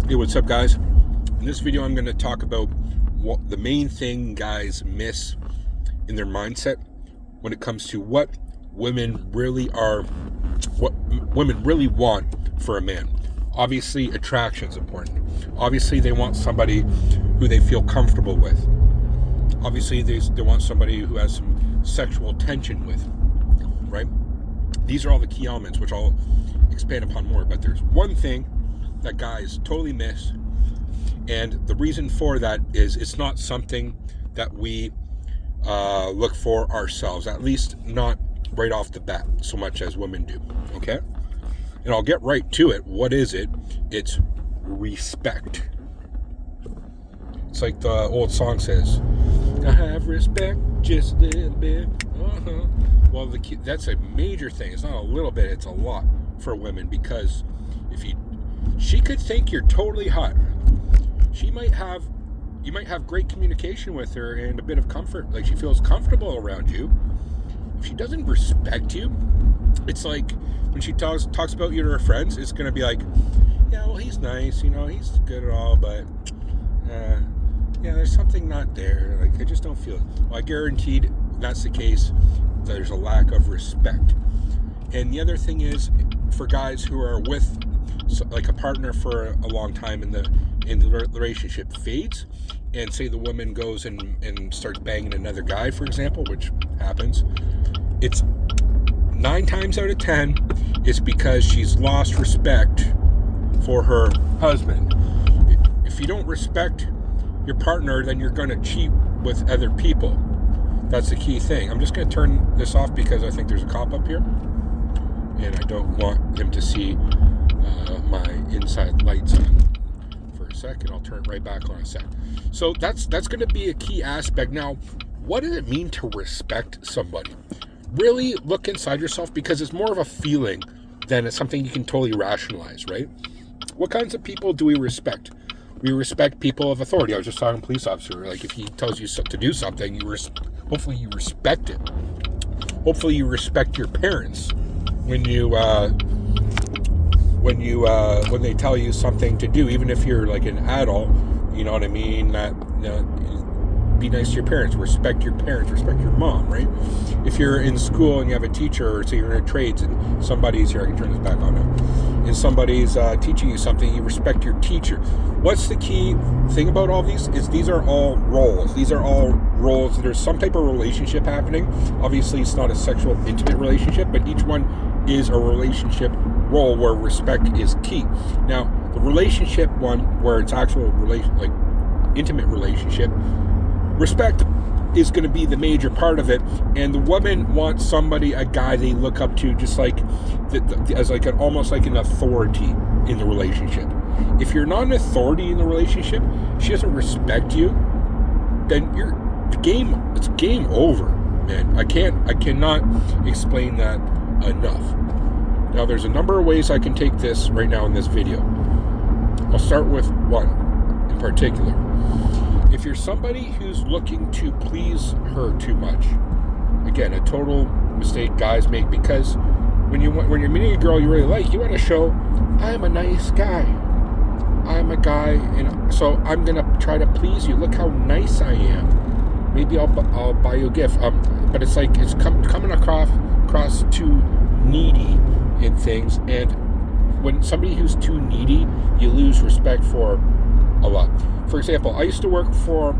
Hey, what's up, guys? In this video, I'm going to talk about what the main thing guys miss in their mindset when it comes to what women really want for a man. Obviously, attraction is important. Obviously, they want somebody who they feel comfortable with. Obviously, they want somebody who has some sexual tension with, right? These are all the key elements, which I'll expand upon more. But there's one thing that guys totally miss, and the reason for that is it's not something that we look for ourselves, at least not right off the bat so much as women do. Okay, and I'll get right to it. What is it? It's respect. It's like the old song says, I have respect just a little bit. Well, that's a major thing. It's not a little bit, it's a lot for women, because she could think you're totally hot. You might have great communication with her and a bit of comfort, like she feels comfortable around you. If she doesn't respect you, it's like when she talks about you to her friends, it's going to be like, yeah, well, he's nice, he's good at all, but yeah, there's something not there. Like, I just don't feel it. Well, I guaranteed that's the case. There's a lack of respect. And the other thing is, for guys who are with like a partner for a long time and the relationship fades, and say the woman goes and starts banging another guy, for example, which happens, it's 9 times out of 10 it's because she's lost respect for her husband. If you don't respect your partner, then you're going to cheat with other people. That's the key thing. I'm just going to turn this off because I think there's a cop up here, and I don't want him to see my inside lights on for a second. I'll turn it right back on in a sec. So that's going to be a key aspect. Now, what does it mean to respect somebody? Really look inside yourself, because it's more of a feeling than it's something you can totally rationalize, right? What kinds of people do we respect? We respect people of authority. I was just talking to a police officer. Like, if he tells you to do something, hopefully you respect it. Hopefully you respect your parents when they tell you something to do, even if you're like an adult, you know what I mean? Be nice to your parents, respect your mom, right? If you're in school and you have a teacher, or say you're in a trades and somebody's here, I can turn this back on now, and somebody's teaching you something, you respect your teacher. What's the key thing about all these is these are all roles. There's some type of relationship happening. Obviously, it's not a sexual, intimate relationship, but each one is a relationship role where respect is key. Now, the relationship one, where it's actual like intimate relationship, respect is going to be the major part of it, and the woman wants a guy they look up to, just like as like almost like an authority in the relationship. If you're not an authority in the relationship, she doesn't respect you, then it's game over, man. I cannot explain that enough. Now, there's a number of ways I can take this right now in this video. I'll start with one in particular. If you're somebody who's looking to please her too much, again, a total mistake guys make, because when you're meeting a girl you really like, you want to show, I'm a nice guy. I'm a guy, and so I'm gonna try to please you. Look how nice I am. Maybe I'll buy you a gift. But it's like it's coming across too needy in things, and when somebody who's too needy, you lose respect for a lot. For example, I used to work for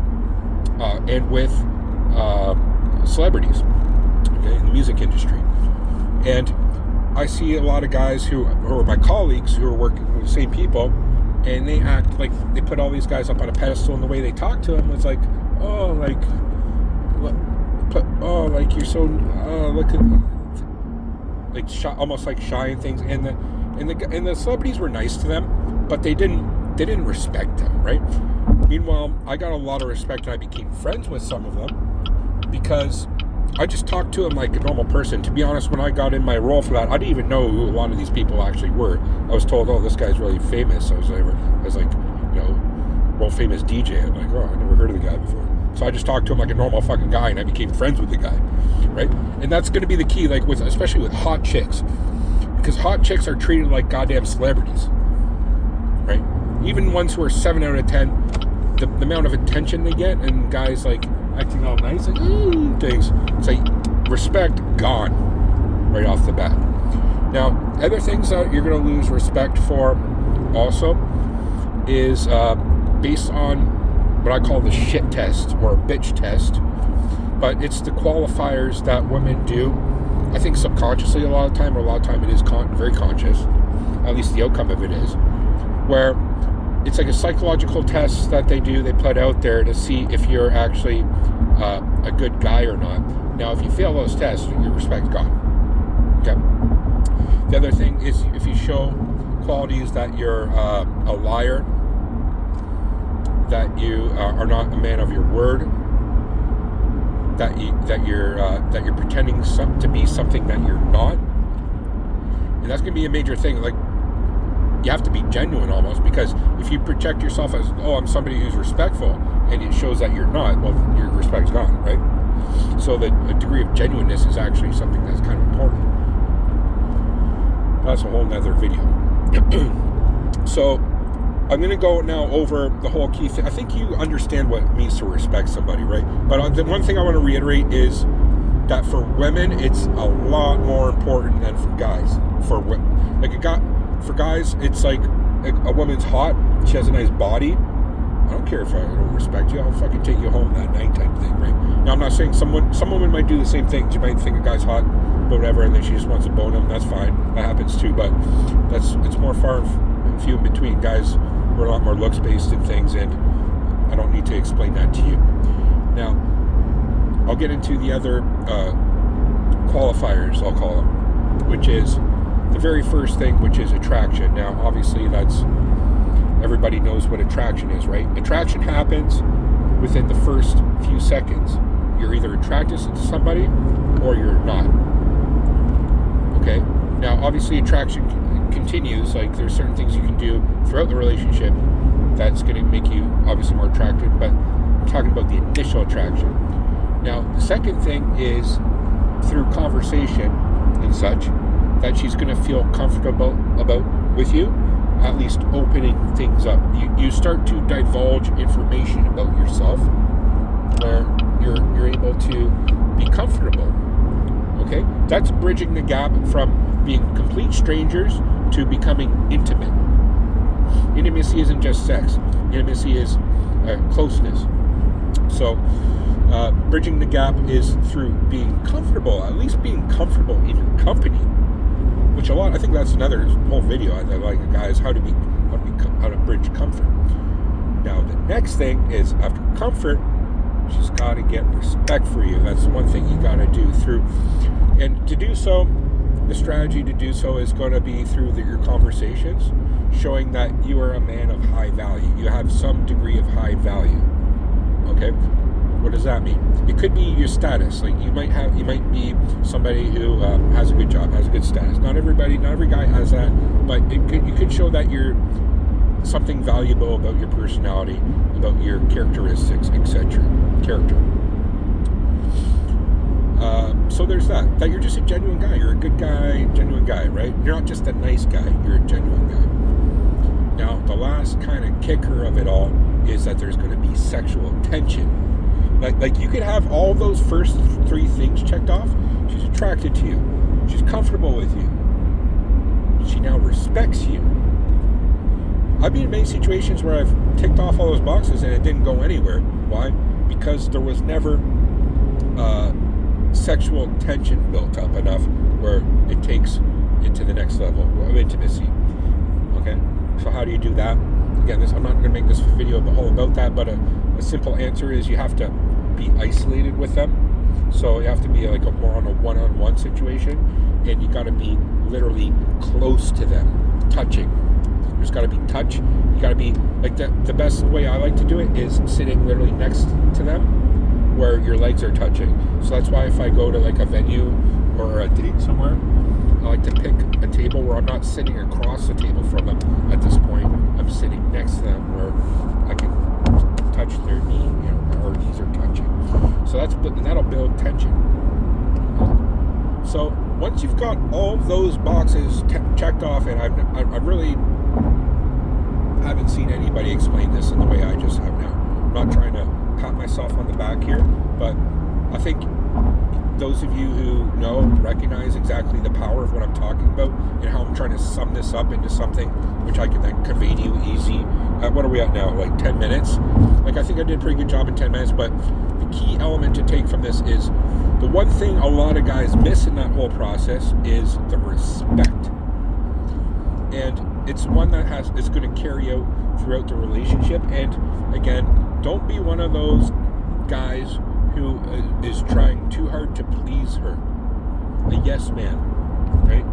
and with celebrities, okay, in the music industry, and I see a lot of guys who are my colleagues who are working with the same people, and they act like they put all these guys up on a pedestal, and the way they talk to them, it's like, like you're so look at, like shy, almost like shy and things, and the celebrities were nice to them, but they didn't respect them, right? Meanwhile, I got a lot of respect, and I became friends with some of them because I just talked to them like a normal person. To be honest, when I got in my role for that, I didn't even know who a lot of these people actually were. I was told, oh, this guy's really famous. I was like, world famous DJ. I'm like, oh, I never heard of the guy before. So I just talked to him like a normal fucking guy, and I became friends with the guy, right? And that's going to be the key, like especially with hot chicks, because hot chicks are treated like goddamn celebrities, right? even ones who are 7 out of 10, the amount of attention they get, and guys like acting all nice and things, it's like respect gone right off the bat. Now, other things that you're going to lose respect for also is based on what I call the shit test or bitch test, but it's the qualifiers that women do, I think subconsciously a lot of time, or a lot of time it is very conscious, at least the outcome of it is, where it's like a psychological test that they do, they put out there to see if you're actually a good guy or not. Now, if you fail those tests, your respect's gone. Okay. The other thing is if you show qualities that you're a liar, that you are not a man of your word, that you're pretending to be something that you're not, and that's going to be a major thing. Like, you have to be genuine almost, because if you project yourself as, oh, I'm somebody who's respectful, and it shows that you're not, well, your respect's gone, right? So a degree of genuineness is actually something that's kind of important. That's a whole nother video. So I'm going to go now over the whole key thing. I think you understand what it means to respect somebody, right? But the one thing I want to reiterate is that for women, it's a lot more important than for guys. For guys, it's like a woman's hot, she has a nice body, I don't care if I don't respect you, I'll fucking take you home that night type thing, right? Now, I'm not saying some women might do the same thing. She might think a guy's hot, but whatever, and then she just wants to bone him. That's fine. That happens too, but it's more far and few in between. Guys, we're a lot more looks based in things, and I don't need to explain that to you. Now, I'll get into the other qualifiers, I'll call them, which is the very first thing, which is attraction. Now, obviously, everybody knows what attraction is, right? Attraction happens within the first few seconds. You're either attracted to somebody or you're not. Okay? Now, obviously, attraction continues. Like, there's certain things you can do throughout the relationship that's going to make you obviously more attractive, but I'm talking about the initial attraction. Now, the second thing is through conversation and such, that she's going to feel comfortable about with you, at least opening things up. You start to divulge information about yourself where you're able to be comfortable. Okay? That's bridging the gap from being complete strangers to becoming intimate. Intimacy isn't just sex. Intimacy is closeness. So bridging the gap is through being comfortable, at least being comfortable in your company. Which I think that's another whole video. I like, guys, how to bridge comfort. Now, the next thing is, after comfort, she's got to get respect for you. That's one thing you got to do through, and to do so, the strategy to do so is going to be through your conversations, showing that you are a man of high value. You have some degree of high value. Okay. What does that mean? It could be your status. Like, you might be somebody who has a good job, has a good status. Not every guy has that, but you could show that you're something valuable about your personality, about your characteristics, etc. Character. So there's that you're just a genuine guy. You're a good guy, genuine guy, right? You're not just a nice guy. You're a genuine guy. Now, the last kind of kicker of it all is that there's going to be sexual tension. Like you could have all those first three things checked off. She's attracted to you. She's comfortable with you. She now respects you. I've been in many situations where I've ticked off all those boxes and it didn't go anywhere. Why? Because there was never sexual tension built up enough where it takes it to the next level of intimacy. Okay? So how do you do that? Again, I'm not going to make this video all about that, but a simple answer is you have to be isolated with them. So you have to be like more on a one-on-one situation, and you got to be literally close to them, touching. There's got to be touch. You got to be like the best way I like to do it is sitting literally next to them, where your legs are touching. So that's why if I go to like a venue or a date somewhere, I like to pick a table where I'm not sitting across the table from them at this point. I'm sitting next to them where I can touch their knee, our knees are touching. So that'll build tension. So once you've got all those boxes checked off, and I really haven't seen any anybody explain this in the way I just have now. I'm not trying to pat myself on the back here, but I think those of you who know recognize exactly the power of what I'm talking about and how I'm trying to sum this up into something which I can then convey to you easy. What are we at now? Like 10 minutes? Like, I think I did a pretty good job in 10 minutes, but the key element to take from this is the one thing a lot of guys miss in that whole process is the respect. And it's one that is going to carry out throughout the relationship. And again, don't be one of those guys who is trying too hard to please her. A yes man, right?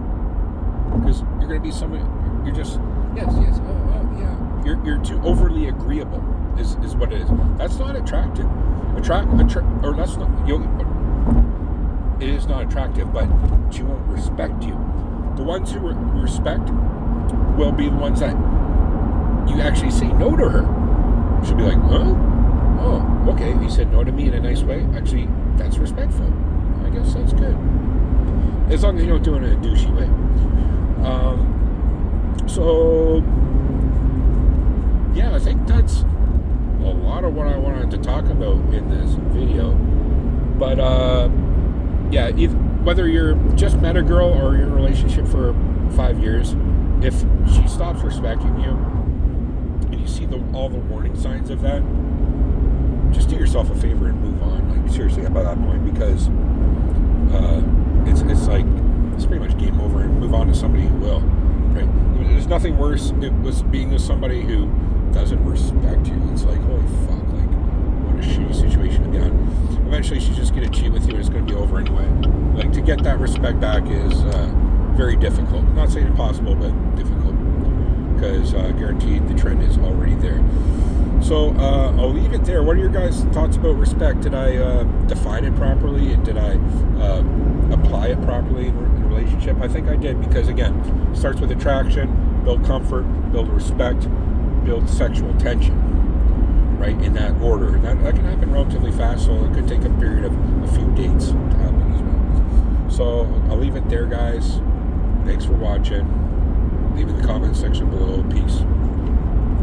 Because you're going to be somebody, you're just, yes, yeah. You're too overly agreeable is what it is. That's not attractive. Or that's not, it is not attractive, but she won't respect you. The ones who respect will be the ones that you actually say no to her. She'll be like, huh? Oh, okay, he said no to me in a nice way. Actually, that's respectful. I guess that's good. As long as you don't do it in a douchey way. So, yeah, I think that's a lot of what I wanted to talk about in this video. But, yeah, whether you're just met a girl or you're in a relationship for 5 years, if she stops respecting you and you see all the warning signs of that, just do yourself a favor and move on. Like, seriously, by that point, because it's like it's pretty much game over, and move on to somebody who will. Right? There's nothing worse. It was being with somebody who doesn't respect you. It's like, holy fuck, like, what a shitty situation to be on. Eventually, she's just gonna cheat with you, and it's gonna be over anyway. Like, to get that respect back is very difficult. I'm not saying impossible, but difficult, because guaranteed the trend is already there. So I'll leave it there. What are your guys' thoughts about respect? Did I define it properly, and did I apply it properly in a relationship? I think I did, because again, it starts with attraction, build comfort, build respect, build sexual tension, right, in that order. And that can happen relatively fast, so it could take a period of a few dates to happen as well. So I'll leave it there, guys. Thanks for watching. Leave in the comment section below. Peace.